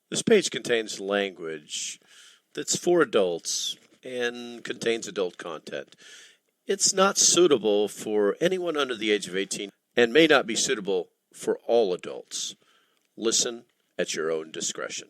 This page contains language that's for adults and contains adult content. It's not suitable for anyone under the age of 18 and may not be suitable for all adults. Listen at your own discretion.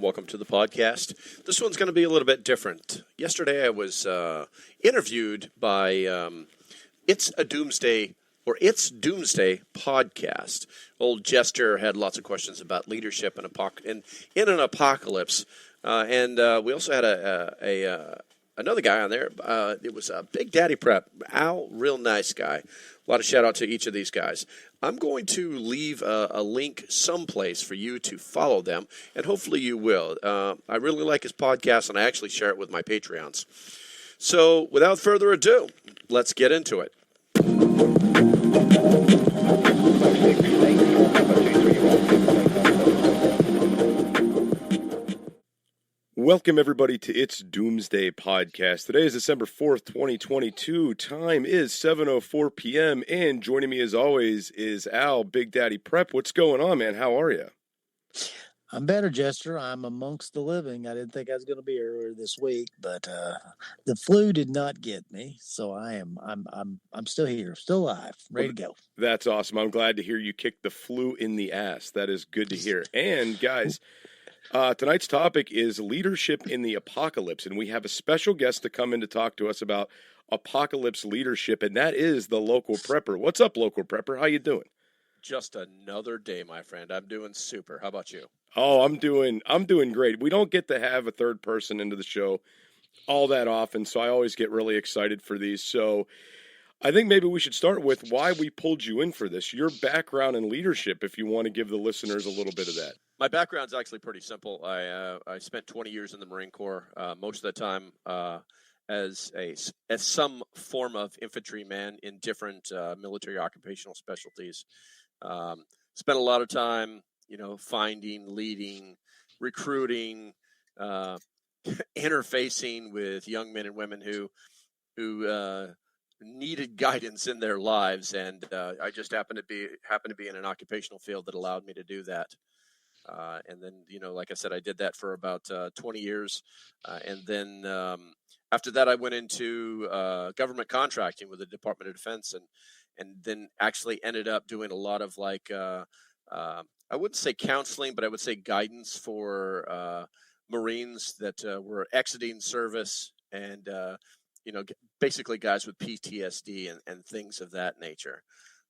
Welcome to the podcast. This one's going to be a little bit different. Yesterday I was interviewed by It's Doomsday podcast. Old Jester had lots of questions about leadership in an apocalypse. And we also had another guy on there. It was Big Daddy Prep. Al, real nice guy. A lot of shout out to each of these guys. I'm going to leave a link someplace for you to follow them, and hopefully you will. I really like his podcast, and I actually share it with my Patreons. So without further ado, let's get into it. Welcome, everybody, to It's Doomsday Podcast. Today is December 4th, 2022. Time is 7:04 p.m., and joining me, as always, is Al, Big Daddy Prep. What's going on, man? How are you? I'm better, Jester. I'm amongst the living. I didn't think I was going to be earlier this week, but the flu did not get me, so I'm still here, still alive, ready to go. That's awesome. I'm glad to hear you kicked the flu in the ass. That is good to hear. And, guys, tonight's topic is leadership in the apocalypse, and we have a special guest to come in to talk to us about apocalypse leadership, and that is the Local Prepper. What's up, Local Prepper? How you doing? Just another day, my friend. I'm doing super. How about you? Oh, I'm doing great. We don't get to have a third person into the show all that often, so I always get really excited for these. So I think maybe we should start with why we pulled you in for this. Your background in leadership, if you want to give the listeners a little bit of that. My background's actually pretty simple. I spent 20 years in the Marine Corps, most of the time as some form of infantryman in different military occupational specialties. Spent a lot of time, finding, leading, recruiting, interfacing with young men and women who needed guidance in their lives, and I just happened to be in an occupational field that allowed me to do that. And then, like I said, I did that for about 20 years. And then after that, I went into government contracting with the Department of Defense, and then actually ended up doing a lot of I wouldn't say counseling, but I would say guidance for Marines that were exiting service and, basically guys with PTSD and things of that nature.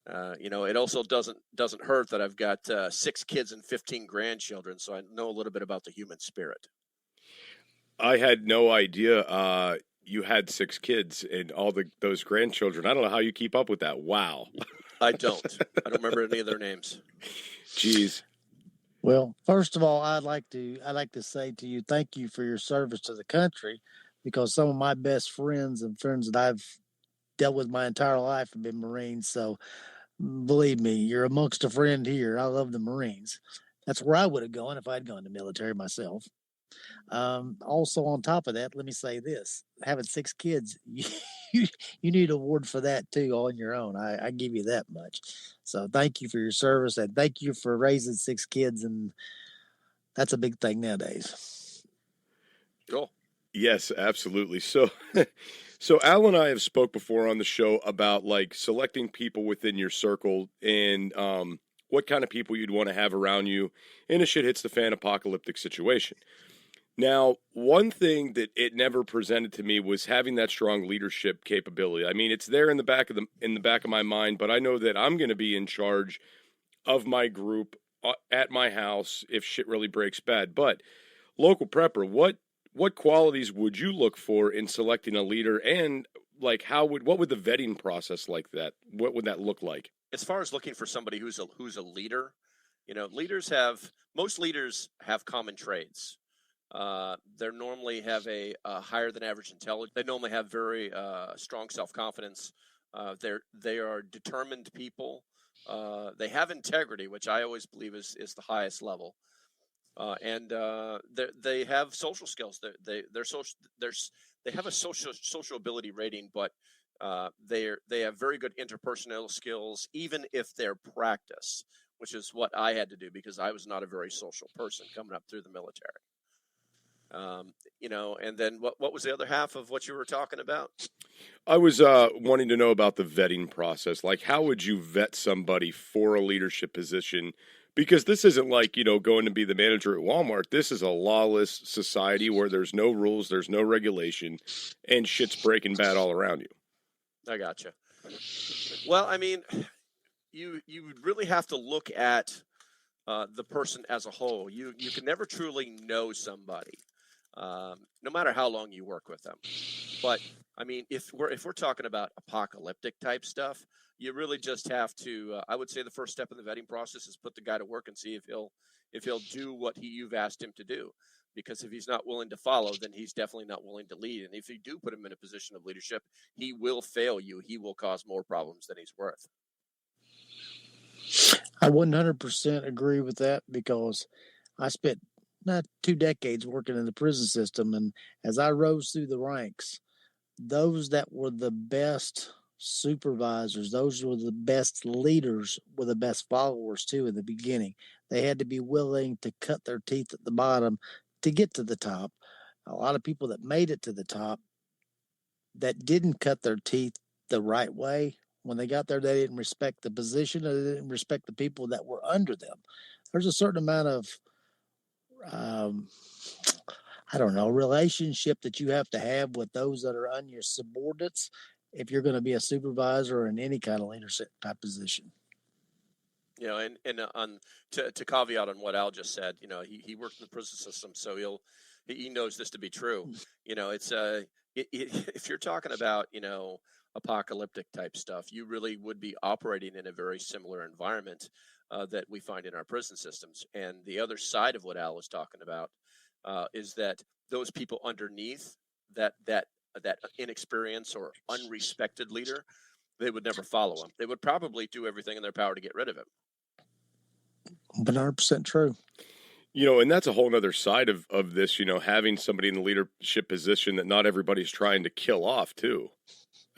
It also doesn't hurt that I've got 6 kids and 15 grandchildren, so I know a little bit about the human spirit. I had no idea you had 6 kids and all those grandchildren. I don't know how you keep up with that. Wow. I don't remember any of their names. Jeez. Well, first of all, I'd like to say to you, thank you for your service to the country, because some of my best friends and friends that I've dealt with my entire life have been Marines. So believe me, you're amongst a friend here. I love the Marines. That's where I would have gone if I'd gone to military myself. Also, on top of that, let me say this: having 6 kids, you need an award for that too on your own. I give you that much. So thank you for your service, and thank you for raising 6 kids, and that's a big thing nowadays. Cool. Yes, absolutely. So Al and I have spoke before on the show about selecting people within your circle and what kind of people you'd want to have around you in a shit hits the fan apocalyptic situation. Now, one thing that it never presented to me was having that strong leadership capability. I mean, it's there in the back of my mind, but I know that I'm going to be in charge of my group at my house if shit really breaks bad. But Local Prepper, what qualities would you look for in selecting a leader, and what would the vetting process like that? What would that look like? As far as looking for somebody who's a leader, Most leaders have common traits. They normally have a higher than average intelligence. They normally have very strong self-confidence. They are determined people. They have integrity, which I always believe is the highest level. And they have social skills. They have a social ability rating, but they have very good interpersonal skills, even if they're practiced, which is what I had to do because I was not a very social person coming up through the military. And then what was the other half of what you were talking about? I was wanting to know about the vetting process. Like, how would you vet somebody for a leadership position? Because this isn't like, going to be the manager at Walmart. This is a lawless society where there's no rules, there's no regulation, and shit's breaking bad all around you. I gotcha. Well, I mean, you would really have to look at the person as a whole. You can never truly know somebody, no matter how long you work with them. But I mean, if we're talking about apocalyptic type stuff, you really just have to. I would say the first step in the vetting process is put the guy to work and see if he'll do what you've asked him to do. Because if he's not willing to follow, then he's definitely not willing to lead. And if you do put him in a position of leadership, he will fail you. He will cause more problems than he's worth. I 100% agree with that because I spent not 2 decades working in the prison system. And as I rose through the ranks, those that were the best supervisors, those were the best leaders, were the best followers too in the beginning. They had to be willing to cut their teeth at the bottom to get to the top. A lot of people that made it to the top that didn't cut their teeth the right way, when they got there, they didn't respect the position, or they didn't respect the people that were under them. There's a certain amount of relationship that you have to have with those that are on your subordinates if you're going to be a supervisor or in any kind of leadership type position. To caveat on what Al just said, he worked in the prison system, so he knows this to be true. It's if you're talking about apocalyptic type stuff, you really would be operating in a very similar environment that we find in our prison systems. And the other side of what Al was talking about is that those people underneath that inexperienced or unrespected leader, they would never follow him. They would probably do everything in their power to get rid of him. 100% true. And that's a whole other side of this, having somebody in the leadership position that not everybody's trying to kill off too.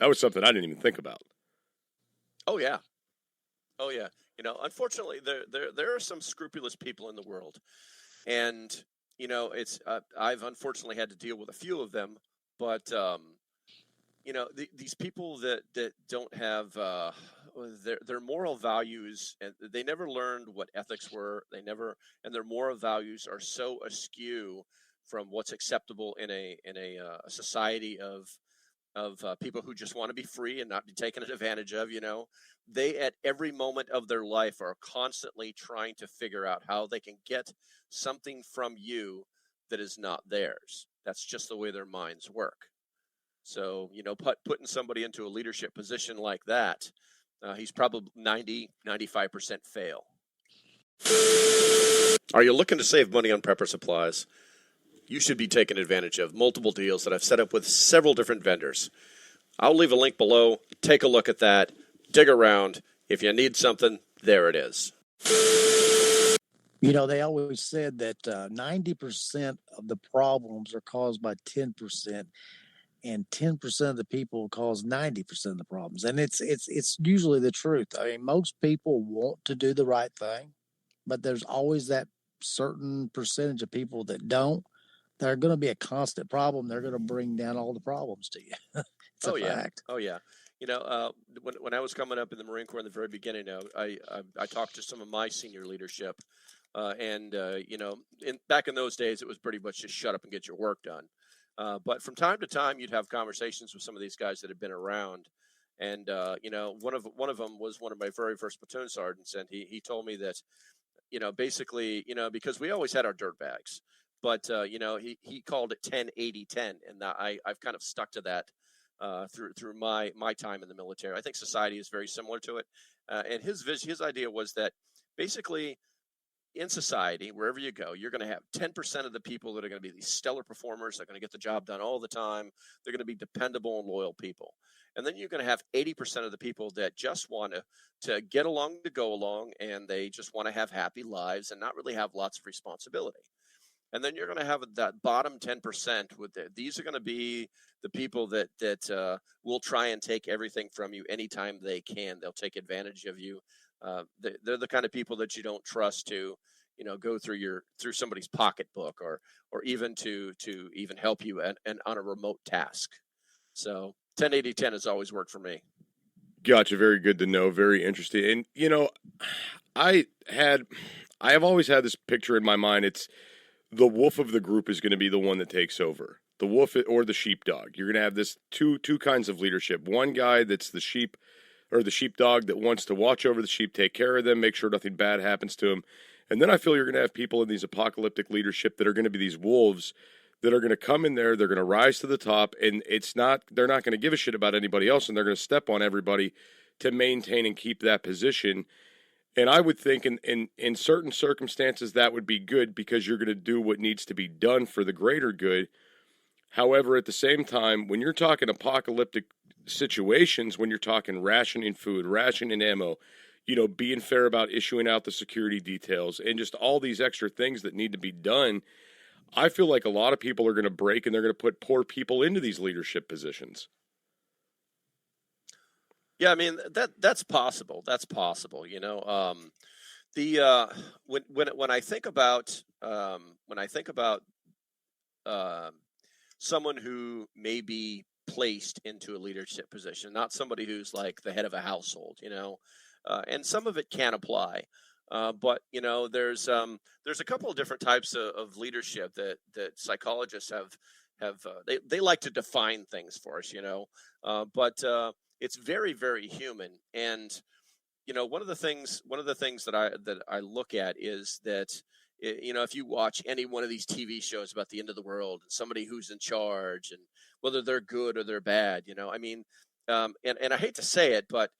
That was something I didn't even think about. Oh yeah. Unfortunately, there are some scrupulous people in the world, and it's I've unfortunately had to deal with a few of them. But these people that don't have their moral values, and they never learned what ethics were. And their moral values are so askew from what's acceptable in a society of people who just want to be free and not be taken advantage of. They at every moment of their life are constantly trying to figure out how they can get something from you that is not theirs. That's just the way their minds work. So, putting somebody into a leadership position like that, he's probably 95% fail. Are you looking to save money on prepper supplies? You should be taking advantage of multiple deals that I've set up with several different vendors. I'll leave a link below. Take a look at that. Dig around. If you need something, there it is. They always said that 90% of the problems are caused by 10%, and 10% of the people cause 90% of the problems. And it's usually the truth. I mean, most people want to do the right thing, but there's always that certain percentage of people that don't. They're going to be a constant problem. They're going to bring down all the problems to you. It's a fact. Oh, yeah. When I was coming up in the Marine Corps in the very beginning, I talked to some of my senior leadership, and back in those days, it was pretty much just shut up and get your work done. But from time to time, you'd have conversations with some of these guys that had been around, and one of them was one of my very first platoon sergeants, and he told me that basically because we always had our dirt bags, but he called it 10-80-10, and I've kind of stuck to that through my time in the military. I think society is very similar to it, and his idea was that basically in society, wherever you go, you're going to have 10% of the people that are going to be these stellar performers. They're going to get the job done all the time. They're going to be dependable and loyal people. And then you're going to have 80% of the people that just want to get along to go along, and they just want to have happy lives and not really have lots of responsibility. And then you're going to have that bottom 10% with these are going to be the people that will try and take everything from you anytime they can. They'll take advantage of you. They're the kind of people that you don't trust to, go through somebody's pocketbook or even to even help you and on a remote task. So 10-80-10 has always worked for me. Gotcha. Very good to know. Very interesting. And I have always had this picture in my mind. It's the wolf of the group is going to be the one that takes over. The wolf or the sheepdog. You're going to have this two kinds of leadership. One guy that's the sheep or the sheepdog that wants to watch over the sheep, take care of them, make sure nothing bad happens to them. And then I feel you're going to have people in these apocalyptic leadership that are going to be these wolves that are going to come in there. They're going to rise to the top, and they're not going to give a shit about anybody else, and they're going to step on everybody to maintain and keep that position. And I would think in certain circumstances that would be good because you're going to do what needs to be done for the greater good. However, at the same time, when you're talking apocalyptic situations, when you're talking rationing food, rationing ammo, being fair about issuing out the security details and just all these extra things that need to be done, I feel like a lot of people are going to break and they're going to put poor people into these leadership positions. Yeah, I mean that's possible. That's possible. When I think about someone who may be placed into a leadership position, not somebody who's like the head of a household, and some of it can apply. But there's a couple of different types of leadership that psychologists have they like to define things for us, but it's very, very human. And one of the things that I look at is that if you watch any one of these TV shows about the end of the world and somebody who's in charge and whether they're good or they're bad, I mean, and I hate to say it, but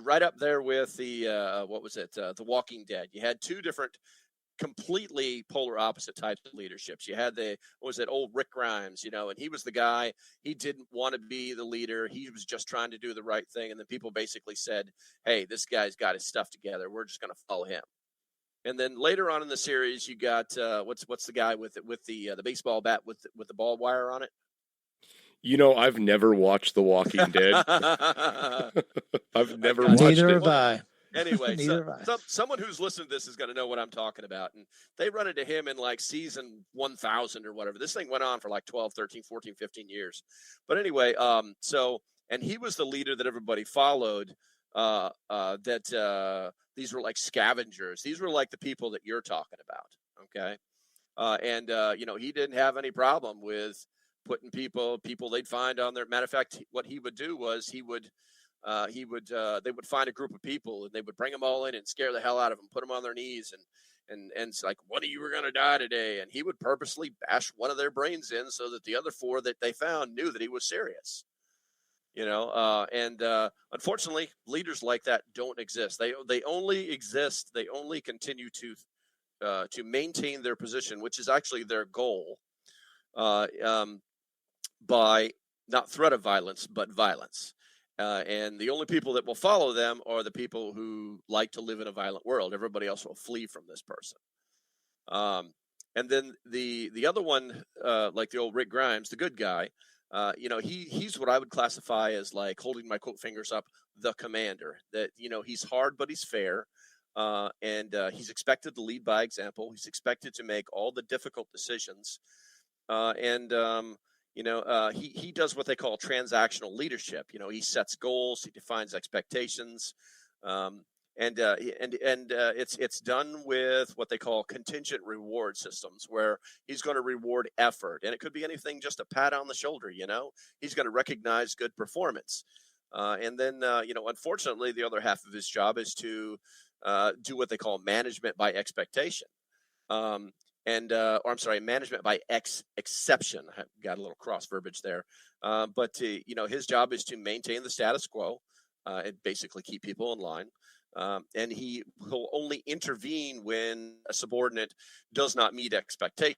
right up there with the The Walking Dead, you had two different completely polar opposite types of leaderships. You had old Rick Grimes, and he was the guy. He didn't want to be the leader. He was just trying to do the right thing. And then people basically said, hey, this guy's got his stuff together. We're just going to follow him. And then later on in the series, you got what's the guy with the baseball bat with the ball wire on it? I've never watched The Walking Dead. I've never watched Neither it. have I. Anyway, someone who's listening to this is going to know what I'm talking about. And they run into him in like season 1000 or whatever. This thing went on for like 12, 13, 14, 15 years. But anyway, and he was the leader that everybody followed. These were like scavengers. These were like the people that you're talking about. Okay. He didn't have any problem with putting people they'd find on their. Matter of fact, what he would do was they would find a group of people and they would bring them all in and scare the hell out of them, put them on their knees and it's like, one of you are going to die today. And he would purposely bash one of their brains in so that the other four that they found knew that he was serious. Unfortunately, leaders like that don't exist. They only exist. They only continue to maintain their position, which is actually their goal, by not threat of violence, but violence. And the only people that will follow them are the people who like to live in a violent world. Everybody else will flee from this person. And then the other one, like the old Rick Grimes, the good guy, he's what I would classify as like holding my quote fingers up, the commander. That he's hard, but he's fair, and he's expected to lead by example. He's expected to make all the difficult decisions, he does what they call transactional leadership. He sets goals, he defines expectations, it's done with what they call contingent reward systems, where he's going to reward effort, and it could be anything, just a pat on the shoulder. He's going to recognize good performance, and then unfortunately, the other half of his job is to do what they call management by expectation. Management by exception. I got a little cross verbiage there. But his job is to maintain the status quo and basically keep people in line. and he will only intervene when a subordinate does not meet expectations.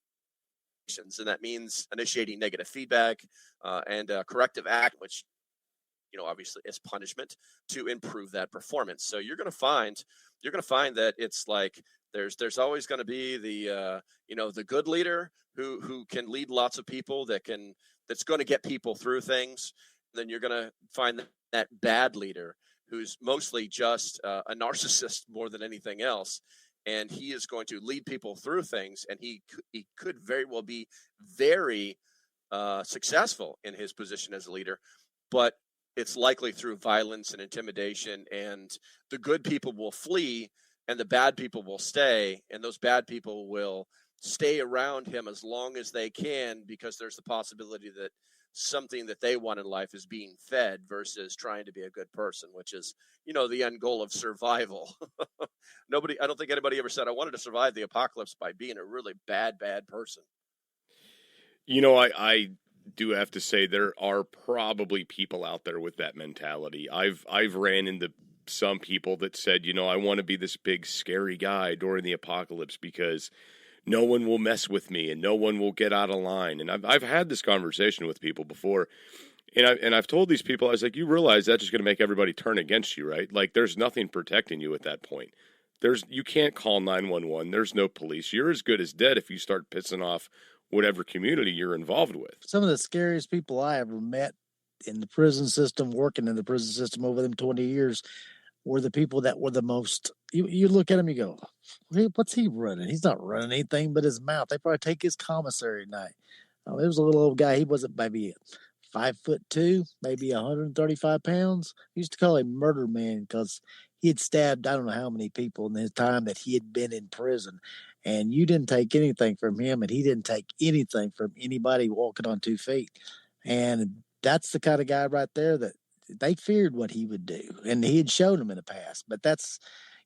And that means initiating negative feedback and corrective act, which obviously is punishment to improve that performance. So you're going to find that it's like there's always going to be the good leader who can lead lots of people that's going to get people through things. And then you're going to find that bad leader who's mostly just a narcissist more than anything else. And he is going to lead people through things, and he could very well be very successful in his position as a leader, but it's likely through violence and intimidation, and the good people will flee and the bad people will stay, and those bad people will stay around him as long as they can, because there's the possibility that something that they want in life is being fed versus trying to be a good person, which is, the end goal of survival. I don't think anybody ever said, I wanted to survive the apocalypse by being a really bad person. I do have to say there are probably people out there with that mentality. I've ran into some people that said, I want to be this big scary guy during the apocalypse because no one will mess with me and no one will get out of line. And I've had this conversation with people before, and I've told these people, I was like, you realize that's just going to make everybody turn against you, right? Like, there's nothing protecting you at that point. You can't call 911. There's no police. You're as good as dead if you start pissing off whatever community you're involved with. Some of the scariest people I ever met in the prison system, working in the prison system over them 20 years, were the people that were the most, you look at him, you go, what's he running? He's not running anything but his mouth. They probably take his commissary at night. There was a little old guy. He wasn't maybe 5'2", maybe 135 pounds. We used to call him Murder Man because he had stabbed I don't know how many people in the time that he had been in prison. And you didn't take anything from him, and he didn't take anything from anybody walking on 2 feet. And that's the kind of guy right there that they feared what he would do, and he had shown them in the past. But that's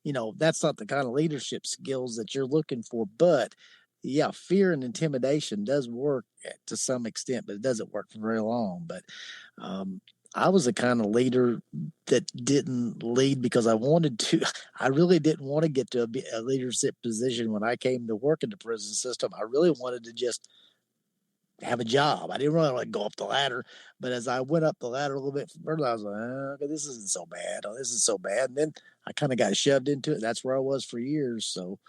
not the kind of leadership skills that you're looking for. But yeah, fear and intimidation does work to some extent, but it doesn't work for very long. But I was the kind of leader that didn't lead because I wanted to. I really didn't want to get to a leadership position when I came to work in the prison system. I really wanted to just have a job. I didn't really want to go up the ladder, but as I went up the ladder a little bit further, I was like, okay, this isn't so bad. Oh, this is so bad. And then I kind of got shoved into it. That's where I was for years. So,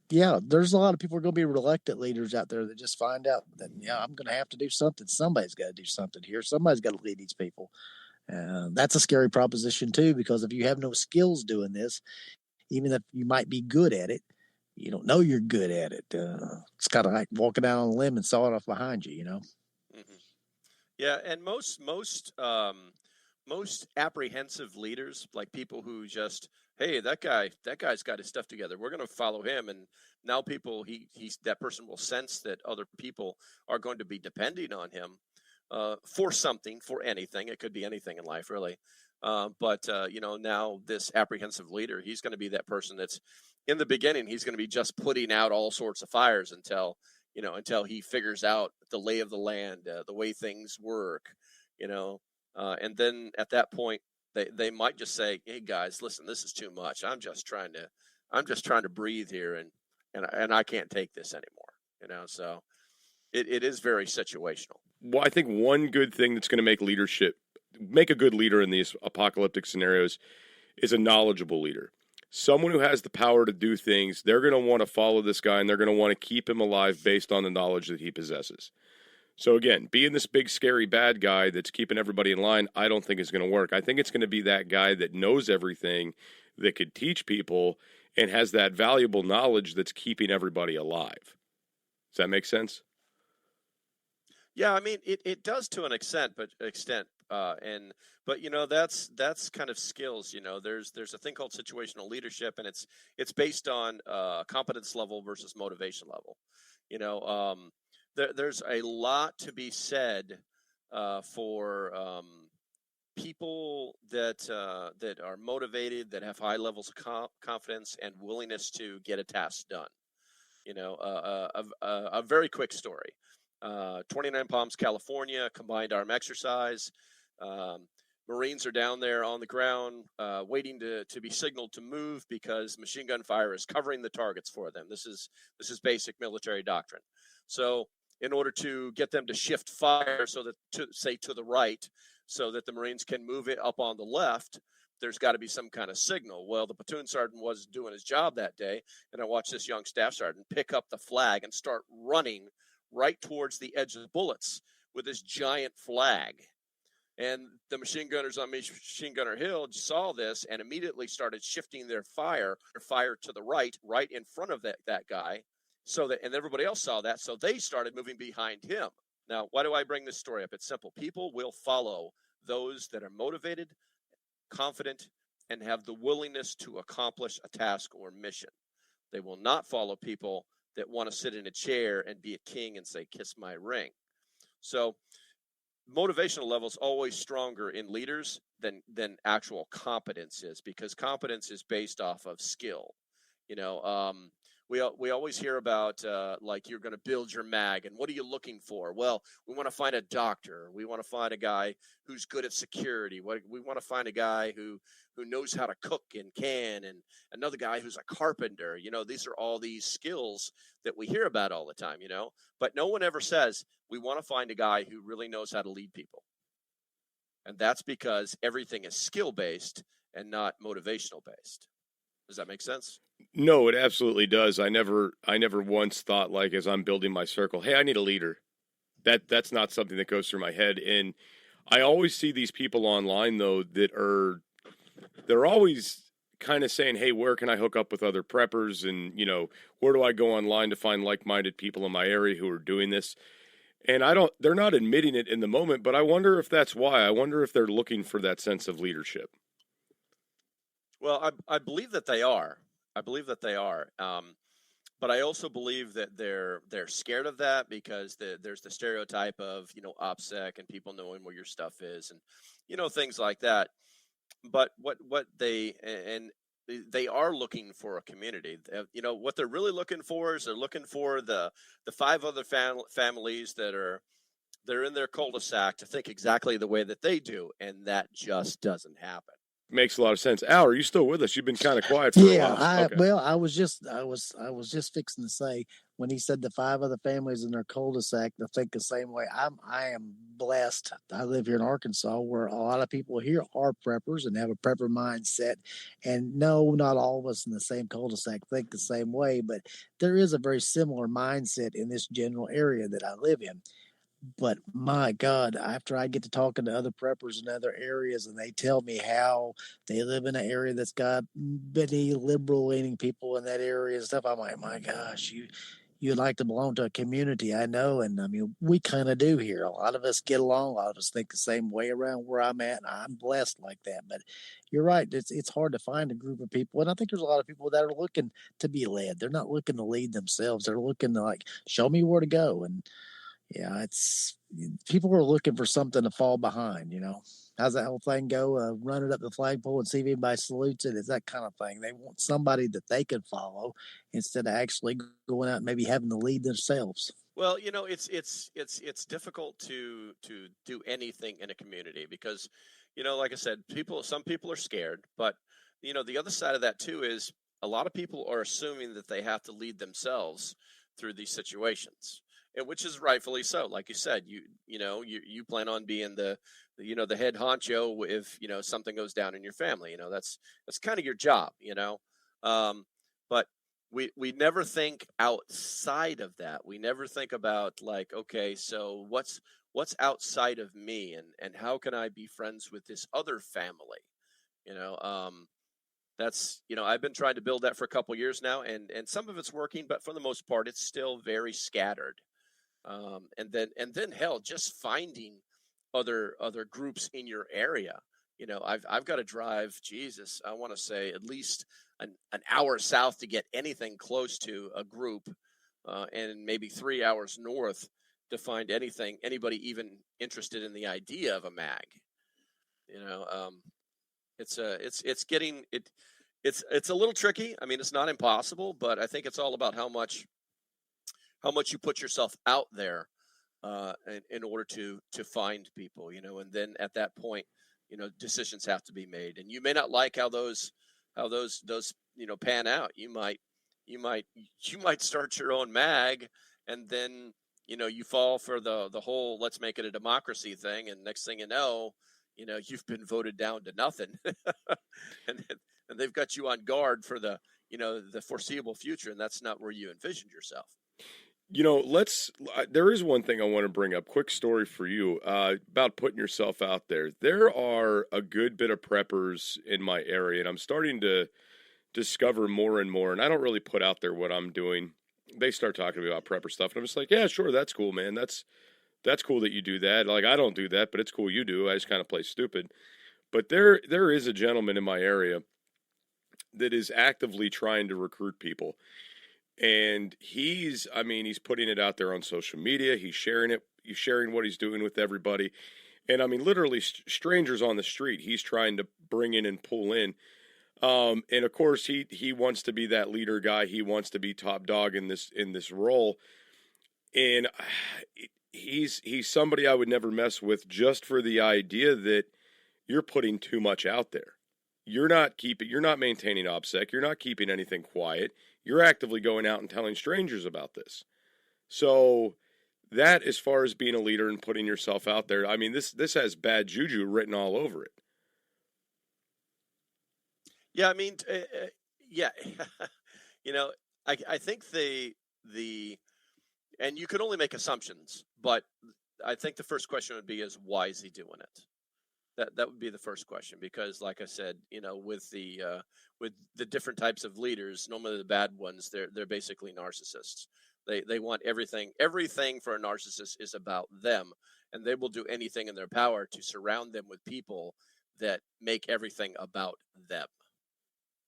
yeah, there's a lot of people are going to be reluctant leaders out there that just find out that, I'm going to have to do something. Somebody's got to do something here. Somebody's got to lead these people. That's a scary proposition too, because if you have no skills doing this, even if you might be good at it, you don't know you're good at it. It's kind of like walking out on a limb and saw it off behind you, Mm-hmm. Yeah, and most apprehensive leaders, like people who just, hey, that guy's got his stuff together, we're going to follow him. And now that person will sense that other people are going to be depending on him for something, for anything. It could be anything in life, really. But now this apprehensive leader, he's going to be that person that's, in the beginning, he's going to be just putting out all sorts of fires until he figures out the lay of the land, the way things work, and then at that point, they might just say, hey guys, listen, this is too much. I'm just trying to breathe here, and I can't take this anymore, so it is very situational. Well, I think one good thing that's going to make a good leader in these apocalyptic scenarios is a knowledgeable leader. Someone who has the power to do things. They're going to want to follow this guy, and they're going to want to keep him alive based on the knowledge that he possesses. So again, being this big, scary, bad guy that's keeping everybody in line, I don't think is going to work. I think it's going to be that guy that knows everything, that could teach people, and has that valuable knowledge that's keeping everybody alive. Does that make sense? Yeah, I mean, it does to an extent, but that's kind of skills. There's a thing called situational leadership, and it's based on competence level versus motivation level. There's a lot to be said for people that are motivated, that have high levels of confidence and willingness to get a task done. A very quick story. 29 Palms, California, combined arm exercise. Marines are down there on the ground waiting to be signaled to move because machine gun fire is covering the targets for them. This is basic military doctrine. So in order to get them to shift fire so that, to the right, so that the Marines can move it up on the left, there's got to be some kind of signal. Well, the platoon sergeant was doing his job that day, and I watched this young staff sergeant pick up the flag and start running right towards the edge of the bullets with this giant flag. And the machine gunners on Machine Gunner Hill saw this and immediately started shifting their fire to the right in front of that guy, and everybody else saw that, so they started moving behind him. Now, why do I bring this story up? It's simple. People will follow those that are motivated, confident, and have the willingness to accomplish a task or mission. They will not follow people that want to sit in a chair and be a king and say, "Kiss my ring." So motivational level is always stronger in leaders than actual competence is, because competence is based off of skill. We always hear about like, you're going to build your mag, and what are you looking for? Well, we want to find a doctor. We want to find a guy who's good at security. We want to find a guy who knows how to cook and can, and another guy who's a carpenter. These are all these skills that we hear about all the time, but no one ever says, we want to find a guy who really knows how to lead people. And that's because everything is skill-based and not motivational-based. Does that make sense? No, it absolutely does. I never once thought, like, as I'm building my circle, hey, I need a leader. That's not something that goes through my head. And I always see these people online, though, they're always kind of saying, hey, where can I hook up with other preppers? And, where do I go online to find like-minded people in my area who are doing this? And they're not admitting it in the moment, but I wonder if that's why. I wonder if they're looking for that sense of leadership. Well, I believe that they are. But I also believe that they're scared of that, because there's the stereotype of, OPSEC and people knowing where your stuff is, and, things like that. But what they are looking for a community. What they're really looking for is they're looking for the 5 other families that are in their cul-de-sac to think exactly the way that they do, and that just doesn't happen. Makes a lot of sense. Al, are you still with us? You've been kind of quiet for a while. Well, I was just fixing to say, when he said the 5 other families in their cul-de-sac to think the same way, I am blessed. I live here in Arkansas, where a lot of people here are preppers and have a prepper mindset. And no, not all of us in the same cul-de-sac think the same way, but there is a very similar mindset in this general area that I live in. But my God, after I get to talking to other preppers in other areas, and they tell me how they live in an area that's got many liberal leaning people in that area and stuff, I'm like, my gosh, you'd like to belong to a community, I know. And I mean, we kind of do here. A lot of us get along. A lot of us think the same way around where I'm at. And I'm blessed like that. But you're right. It's hard to find a group of people. And I think there's a lot of people that are looking to be led. They're not looking to lead themselves. They're looking to, like, show me where to go. And yeah, it's people are looking for something to fall behind. How's that whole thing go? Run it up the flagpole and see if anybody salutes it. It's that kind of thing. They want somebody that they can follow instead of actually going out and maybe having to lead themselves. Well, it's difficult to do anything in a community because, like I said, some people are scared, but the other side of that too is a lot of people are assuming that they have to lead themselves through these situations. And which is rightfully so. Like you said, you plan on being the head honcho if something goes down in your family. That's kind of your job. But we never think outside of that. We never think about, like, okay, so what's outside of me, and how can I be friends with this other family? That's I've been trying to build that for a couple years now, and some of it's working, but for the most part, it's still very scattered. And then hell, just finding other groups in your area. I've got to drive, Jesus, I want to say at least an hour south to get anything close to a group, and maybe 3 hours north to find anybody even interested in the idea of a mag. It's a little tricky. I mean, it's not impossible, but I think it's all about how much you put yourself out there in order to find people, and then at that point, decisions have to be made, and you may not like how those pan out. You might start your own mag, and then you fall for the whole let's make it a democracy thing, and next thing you know, you've been voted down to nothing, and they've got you on guard for the foreseeable future, and that's not where you envisioned yourself. There is one thing I want to bring up. Quick story for you about putting yourself out there. There are a good bit of preppers in my area, and I'm starting to discover more and more, and I don't really put out there what I'm doing. They start talking to me about prepper stuff, and I'm just like, yeah, sure, that's cool, man. That's cool that you do that. Like, I don't do that, but it's cool you do. I just kind of play stupid. But there is a gentleman in my area that is actively trying to recruit people. And he's putting it out there on social media. He's sharing it. He's sharing what he's doing with everybody. And literally strangers on the street, he's trying to bring in and pull in. And of course he wants to be that leader guy. He wants to be top dog in this role. And he's somebody I would never mess with, just for the idea that you're putting too much out there. You're not maintaining OPSEC. You're not keeping anything quiet. You're actively going out and telling strangers about this. So that, as far as being a leader and putting yourself out there, this has bad juju written all over it. Yeah, yeah. I think and you can only make assumptions, but I think the first question would be why is he doing it? That would be the first question, because like I said, with the different types of leaders, normally the bad ones, they're basically narcissists. They want everything for a narcissist is about them, and they will do anything in their power to surround them with people that make everything about them.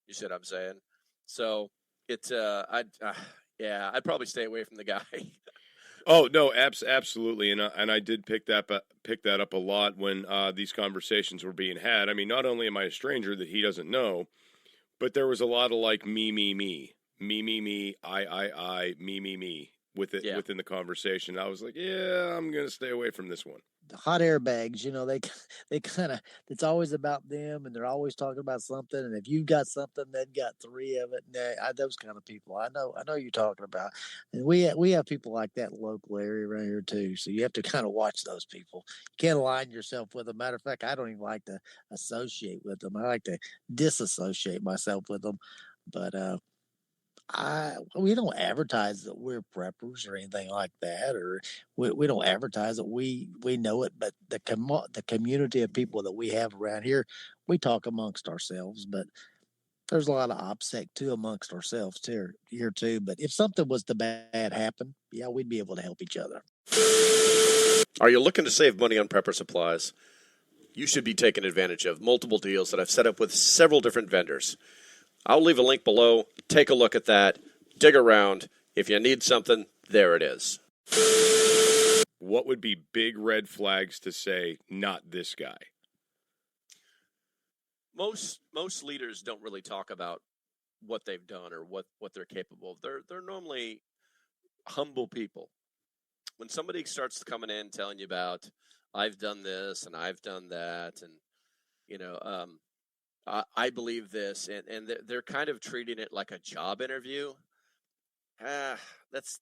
You see what I'm saying? So it's I'd probably stay away from the guy. Oh no, absolutely, and I did pick that up a lot when these conversations were being had. Not only am I a stranger that he doesn't know, but there was a lot of like me, I, me within the conversation. I was like, yeah, I'm gonna stay away from this one. The hot air bags, they kind of, it's always about them, and they're always talking about something. And if you've got something, they've got three of it. And those kind of people, I know you're talking about. And we have people like that in the local area around here too. So you have to kind of watch those people. You can't align yourself with them. Matter of fact, I don't even like to associate with them. I like to disassociate myself with them. But we don't advertise that we're preppers or anything like that, or we don't advertise that we know it. But the community of people that we have around here, we talk amongst ourselves. But there's a lot of OPSEC too amongst ourselves here too. But if something was to bad happen, yeah, we'd be able to help each other. Are you looking to save money on prepper supplies? You should be taking advantage of multiple deals that I've set up with several different vendors. I'll leave a link below. Take a look at that. Dig around. If you need something, there it is. What would be big red flags to say, not this guy? Most leaders don't really talk about what they've done or what they're capable of. They're normally humble people. When somebody starts coming in telling you about, I've done this and I've done that, and I believe this, and they're kind of treating it like a job interview. That's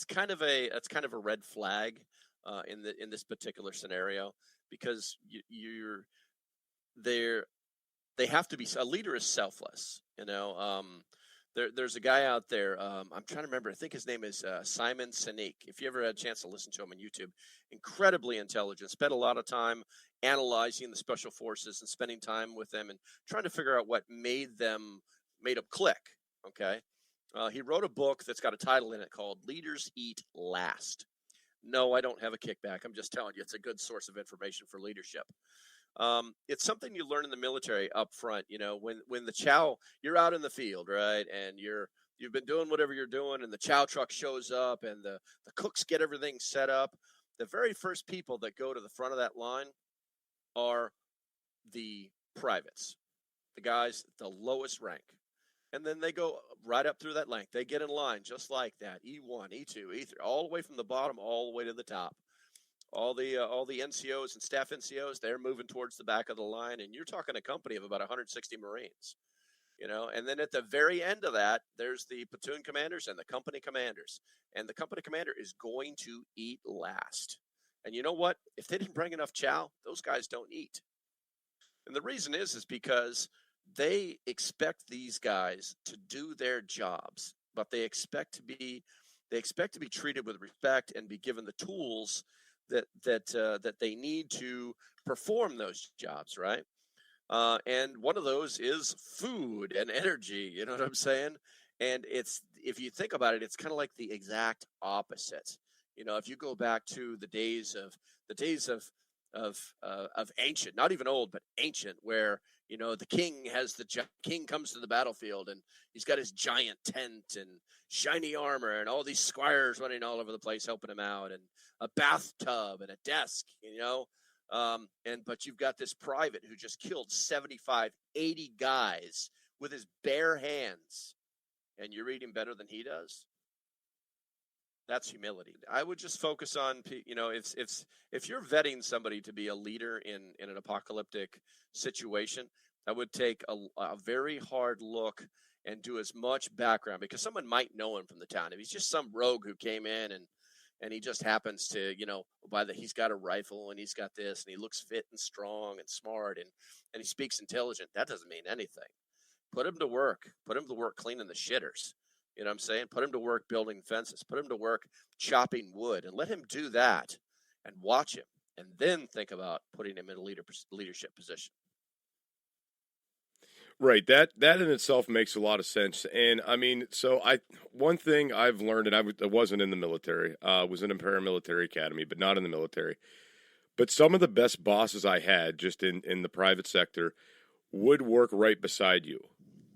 kind of a red flag in this particular scenario, because they have to be. A leader is selfless. There's a guy out there. I'm trying to remember. I think his name is Simon Sinek. If you ever had a chance to listen to him on YouTube, incredibly intelligent. Spent a lot of time analyzing the special forces and spending time with them and trying to figure out what made them click. Okay, he wrote a book that's got a title in it called "Leaders Eat Last." No, I don't have a kickback. I'm just telling you, it's a good source of information for leadership. It's something you learn in the military up front. When the chow, you're out in the field, right? And you've been doing whatever you're doing, and the chow truck shows up and the cooks get everything set up. The very first people that go to the front of that line are the privates, the guys at the lowest rank. And then they go right up through that length. They get in line just like that. E1, E2, E3, all the way from the bottom, all the way to the top. all the NCOs and staff NCOs, they're moving towards the back of the line, and you're talking a company of about 160 Marines. And then at the very end of that, there's the platoon commanders and the company commanders. And the company commander is going to eat last. And you know what? If they didn't bring enough chow, those guys don't eat. And the reason is because they expect these guys to do their jobs, but they expect to be treated with respect and be given the tools that they need to perform those jobs, right? And one of those is food and energy. You know what I'm saying? And if you think about it, it's kind of like the exact opposite. If you go back to the days of ancient, not even old, but ancient, where the king comes to the battlefield and he's got his giant tent and shiny armor and all these squires running all over the place helping him out, and a bathtub and a desk, but you've got this private who just killed 75, 80 guys with his bare hands, and you're eating better than he does. That's humility. I would just focus on, if you're vetting somebody to be a leader in an apocalyptic situation, I would take a very hard look and do as much background, because someone might know him from the town. If he's just some rogue who came in and he just happens to, he's got a rifle and he's got this and he looks fit and strong and smart and he speaks intelligent, that doesn't mean anything. Put him to work. Put him to work cleaning the shitters. You know what I'm saying? Put him to work building fences. Put him to work chopping wood, and let him do that and watch him, and then think about putting him in a leadership position. Right. That in itself makes a lot of sense. And I mean, one thing I've learned, and I wasn't in the military, was in a paramilitary academy, but not in the military. But some of the best bosses I had just in the private sector would work right beside you.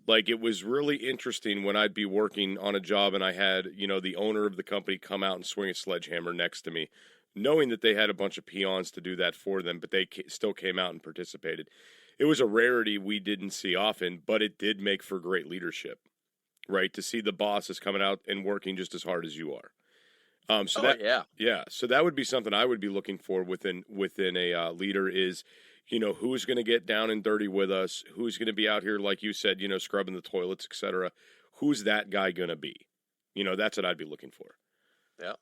Like, it was really interesting when I'd be working on a job and I had, the owner of the company come out and swing a sledgehammer next to me, knowing that they had a bunch of peons to do that for them, but they still came out and participated. It was a rarity we didn't see often, but it did make for great leadership, right? To see the bosses coming out and working just as hard as you are. So that would be something I would be looking for within a leader is, who's going to get down and dirty with us? Who's going to be out here, like you said, scrubbing the toilets, etc. Who's that guy going to be? That's what I'd be looking for. Yeah.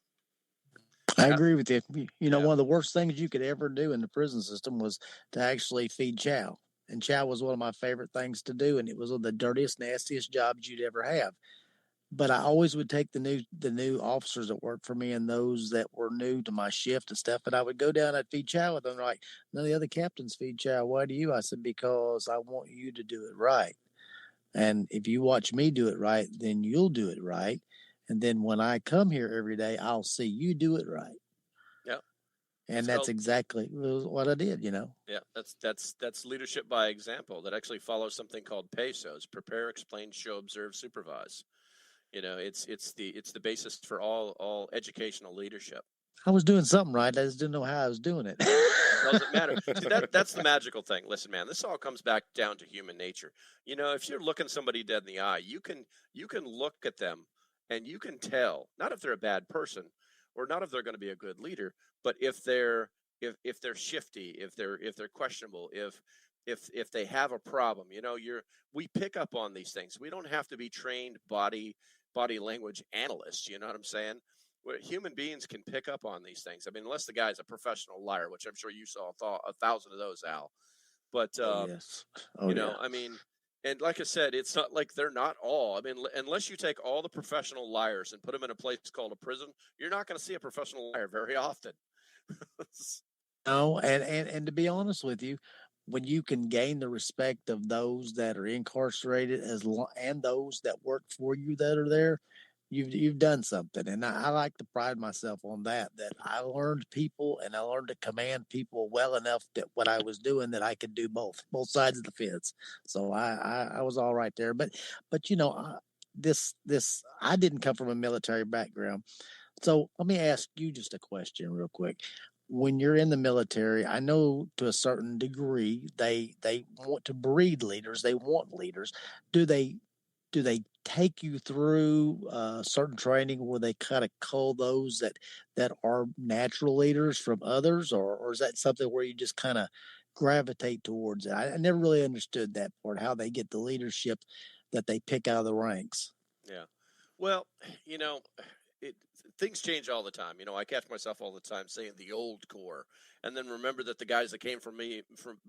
I agree with you. One of the worst things you could ever do in the prison system was to actually feed chow. And chow was one of my favorite things to do, and it was one of the dirtiest, nastiest jobs you'd ever have. But I always would take the new officers that worked for me and those that were new to my shift and stuff, and I would go down, I'd feed chow with them. They're like, none of the other captains feed chow. Why do you? I said, because I want you to do it right. And if you watch me do it right, then you'll do it right. And then when I come here every day, I'll see you do it right. Yeah. And that's exactly what I did, Yeah, that's leadership by example. That actually follows something called PESOs: prepare, explain, show, observe, supervise. It's the basis for all educational leadership. I was doing something right. I just didn't know how I was doing it. It doesn't matter. See, that's the magical thing. Listen, man, this all comes back down to human nature. If you're looking somebody dead in the eye, you can look at them and you can tell, not if they're a bad person or not if they're going to be a good leader, but if they're shifty, if they're questionable, if they have a problem. We pick up on these things. We don't have to be trained body language analysts. You know what I'm saying? Human beings can pick up on these things. I mean, unless the guy's a professional liar, which I'm sure you saw 1,000 of those, Al. But yes. I mean, and like I said, it's not like they're not all. I mean, unless you take all the professional liars and put them in a place called a prison, you're not going to see a professional liar very often. No, and to be honest with you, when you can gain the respect of those that are incarcerated and those that work for you that are there, you've done something. And I like to pride myself on that I learned people and I learned to command people well enough that what I was doing, that I could do both sides of the fence. So I was all right there. But this I didn't come from a military background. So let me ask you just a question real quick. When you're in the military, I know to a certain degree they want to breed leaders. They want leaders. Do they do they take you through certain training where they kind of cull those that are natural leaders from others, or is that something where you just kind of gravitate towards it? I never really understood that part, how they get the leadership that they pick out of the ranks. Yeah. Well, you know, it things change all the time. You know, I catch myself all the time saying the old core, and then remember that the guys that came from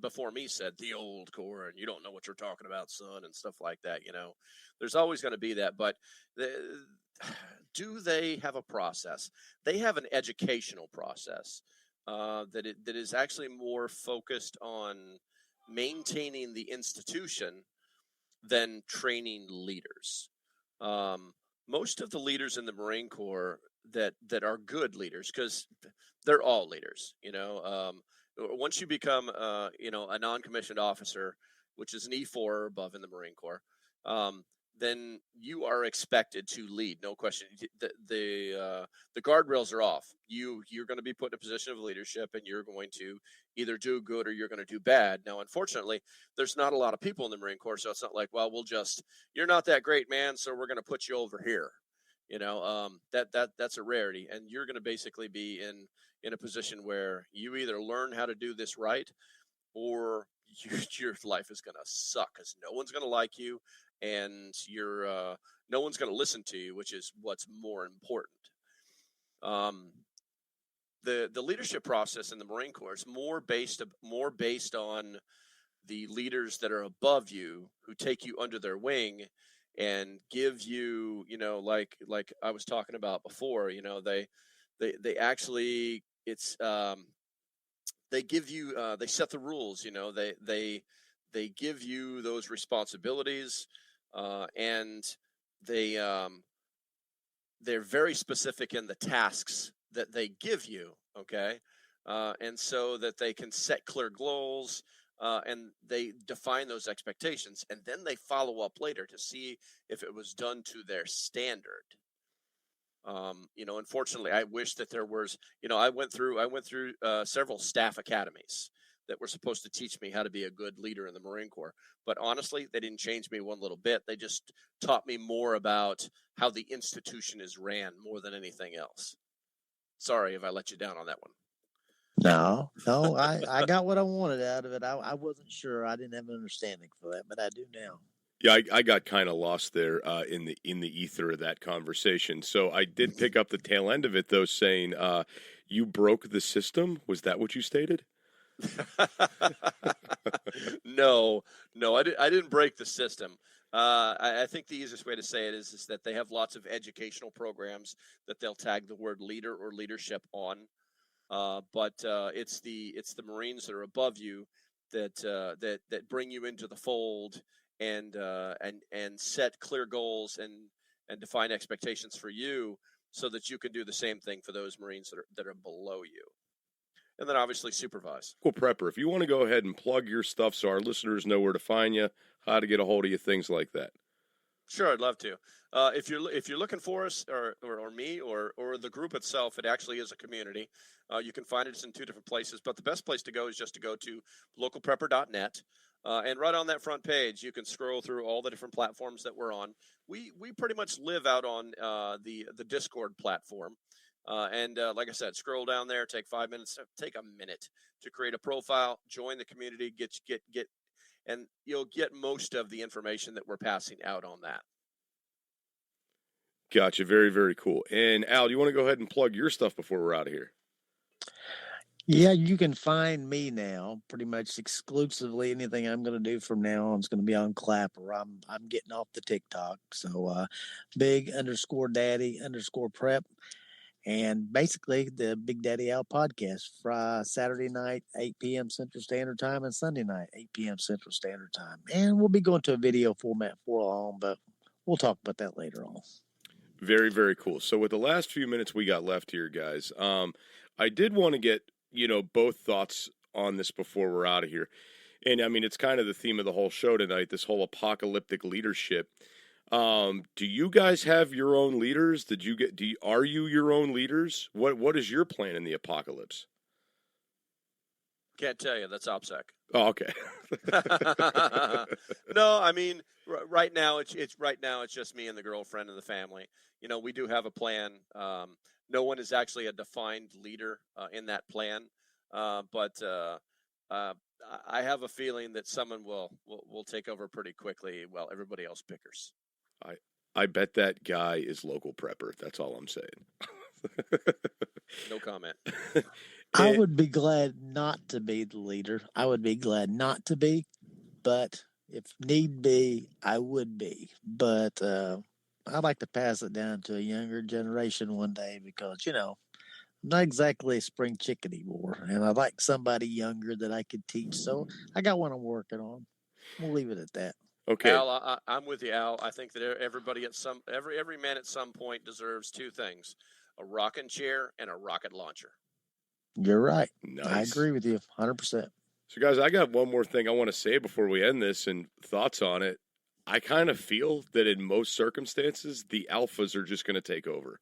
before me said the old core, and you don't know what you're talking about, son, and stuff like that. You know, there's always going to be that. But do they have a process? They have an educational process that is actually more focused on maintaining the institution than training leaders. Um, Most of the leaders in the Marine Corps that are good leaders, because they're all leaders. Once you become a non-commissioned officer, which is an E4 or above in the Marine Corps, then you are expected to lead, no question. The guardrails are off. You're going to be put in a position of leadership, and you're going to either do good or you're going to do bad. Now, unfortunately, there's not a lot of people in the Marine Corps, so it's not like, well, you're not that great, man, so we're going to put you over here. That's a rarity, and you're going to basically be in a position where you either learn how to do this right, or your life is going to suck because no one's going to like you, and no one's going to listen to you, which is what's more important. The leadership process in the Marine Corps is more based on the leaders that are above you, who take you under their wing and give you, like I was talking about before, they actually, they give you, they set the rules, they give you those responsibilities, and they're very specific in the tasks that they give you. Okay. And so that they can set clear goals, and they define those expectations, and then they follow up later to see if it was done to their standard. Unfortunately, I wish that there was, I went through several staff academies that were supposed to teach me how to be a good leader in the Marine Corps. But honestly, they didn't change me one little bit. They just taught me more about how the institution is ran more than anything else. Sorry if I let you down on that one. No, I got what I wanted out of it. I wasn't sure. I didn't have an understanding for that, but I do now. Yeah, I got kind of lost there in the ether of that conversation. So I did pick up the tail end of it, though, saying you broke the system. Was that what you stated? No, I didn't break the system. I think the easiest way to say it is that they have lots of educational programs that they'll tag the word leader or leadership on. But it's the Marines that are above you that bring you into the fold and set clear goals and define expectations for you, so that you can do the same thing for those Marines that are below you. And then obviously supervise. LocalPrepper, if you want to go ahead and plug your stuff so our listeners know where to find you, how to get a hold of you, things like that. Sure, I'd love to. If you're looking for us or me or the group itself, it actually is a community. You can find us in two different places, but the best place to go is just to go to localprepper.net. And right on that front page, you can scroll through all the different platforms that we're on. We pretty much live out on the Discord platform. And like I said, scroll down there, take 5 minutes, take a minute to create a profile, join the community, get, and you'll get most of the information that we're passing out on that. Gotcha. Very, very cool. And Al, do you want to go ahead and plug your stuff before we're out of here? Yeah, you can find me now pretty much exclusively. Anything I'm going to do from now on is going to be on Clapper. I'm getting off the TikTok. So big_daddy_prep. And basically the Big Daddy Al podcast, Saturday night, 8 p.m. Central Standard Time, and Sunday night, 8 p.m. Central Standard Time. And we'll be going to a video format for long, but we'll talk about that later on. Very, very cool. So with the last few minutes we got left here, guys, I did want to get, both thoughts on this before we're out of here. And I mean, it's kind of the theme of the whole show tonight, this whole apocalyptic leadership. Do you guys have your own leaders? Are you your own leaders? What is your plan in the apocalypse? Can't tell you. That's OPSEC. Oh, okay. No, I mean, right now it's just me and the girlfriend and the family. You know, we do have a plan. No one is actually a defined leader in that plan, but I have a feeling that someone will take over pretty quickly while everybody else pickers. I bet that guy is LocalPrepper. That's all I'm saying. No comment. I would be glad not to be the leader. I would be glad not to be, but if need be, I would be. But I'd like to pass it down to a younger generation one day because, you know, I'm not exactly a spring chicken anymore. And I'd like somebody younger that I could teach. So I got one I'm working on. We'll leave it at that. Okay. Al, I'm with you, Al. I think that everybody every man at some point deserves two things: a rocking chair and a rocket launcher. You're right. Nice. I agree with you 100%. So, guys, I got one more thing I want to say before we end this and thoughts on it. I kind of feel that in most circumstances, the alphas are just going to take over.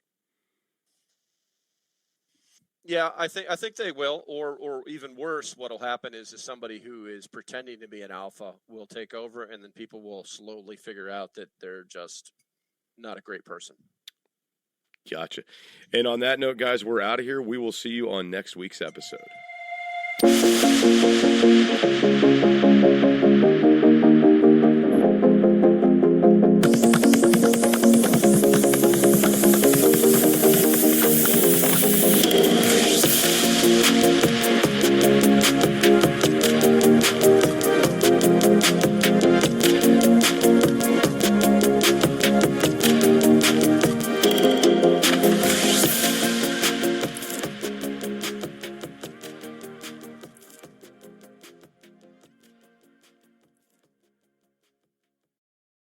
Yeah, I think they will, or even worse, what'll happen is somebody who is pretending to be an alpha will take over, and then people will slowly figure out that they're just not a great person. Gotcha. And on that note, guys, we're out of here. We will see you on next week's episode.